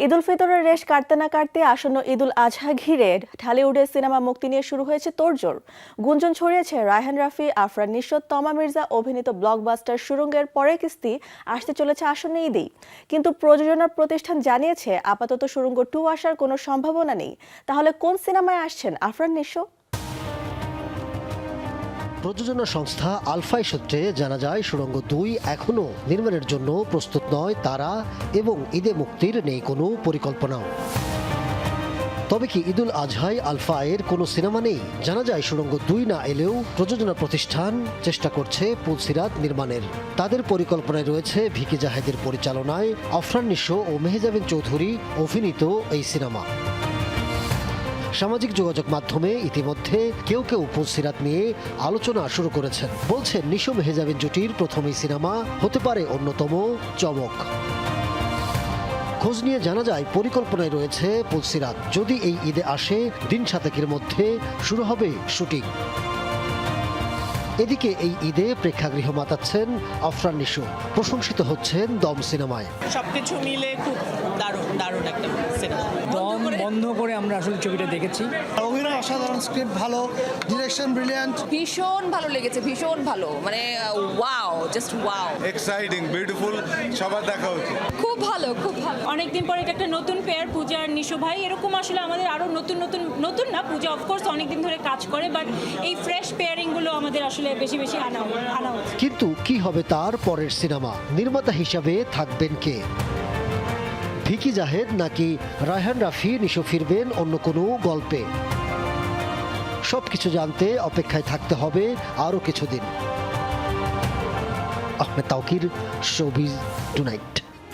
ঈদ উল ফিতরের রেশ কাটতে না কাটতে আসন্ন ঈদ উল আজহা ঘিরে ঢালিউডের সিনেমা মুক্তি নিয়ে শুরু হয়েছে তোড়জোড়। গুঞ্জন ছড়িয়েছে রায়হান রাফি, আফরান নিশো, তমা মির্জা অভিনীত ব্লকবাস্টার সুড়ঙ্গের পরের কিস্তি আসতে চলেছে আসন্ন ঈদেই। কিন্তু প্রযোজনা প্রতিষ্ঠান জানিয়েছে আপাতত সুড়ঙ্গ 2 আসার কোনো সম্ভাবনা নেই। তাহলে কোন সিনেমায় আসছেন আফরান নিশো? প্রযোজনা সংস্থা আলফাই সূত্রে জানা যায় সুড়ঙ্গ 2 এখনও নির্মাণের জন্য প্রস্তুত নয় তারা, এবং ঈদে মুক্তির নেই কোনো পরিকল্পনাও। তবে কি ঈদুল আজহায় আলফা এর কোনো সিনেমা নেই? জানা যায় সুড়ঙ্গ 2 না এলেও প্রযোজনা প্রতিষ্ঠান চেষ্টা করছে পুলসিরাত নির্মাণের। তাদের পরিকল্পনায় রয়েছে ভিকি জাহেদের পরিচালনায় আফরান নিশো ও মেহজাবিন চৌধুরী অভিনীত এই সিনেমা। সামাজিক যোগাযোগ মাধ্যমে ইতিমধ্যে কেউ কেউ পুলসিরাত নিয়ে আলোচনা শুরু করেছেন। বলছেন নিশো মেহজাবিন জুটির প্রথম এই সিনেমা হতে পারে অন্যতম চমক। খোঁজ নিয়ে জানা যায় পরিকল্পনায় রয়েছে পুলসিরাত যদি এই ঈদে আসে দিন 7 মধ্যে শুরু হবে শুটিং। এদিকে এই ঈদে প্রেক্ষাগৃহ মাতাচ্ছেন আফরান নিশো, প্রশংসিত হচ্ছেন দম সিনেমায়। সবকিছু মিলে খুব দারুণ একটা সিনেমা। দম বন্ধ করে আমরা আসলে ছবিটা দেখেছি। অভিনয় অসাধারণ, স্ক্রিপ্ট ভালো, ডিরেকশন ব্রিলিয়ান্ট। ভীষণ ভালো লেগেছে, ভীষণ ভালো, মানে wow, just wow, exciting, beautiful, সবার দেখা উচিত। খুব ভালো, খুব ভালো। অনেকদিন পরে এটা একটা নতুন পেয়ার, পূজা আর নিশো ভাই। এরকম আসলে আমাদের আরো নতুন না, পূজা অফকোর্স অনেকদিন ধরে কাজ করে, বাট এই ফ্রেশ পেয়ারিং গুলো আমাদের আসলে বেশি আনা উচিত। কিন্তু কি হবে তার পরের সিনেমা? নির্মাতা হিসাবে থাকবেন কে? ভিকি জাহেদ নাকি রায়হান রাফি নিশো ফিরবেন অন্য কোনো গল্পে? সবকিছু জানতে অপেক্ষায় থাকতে হবে আরো কিছুদিন। Ahmed Tauquir, showbiz tonight.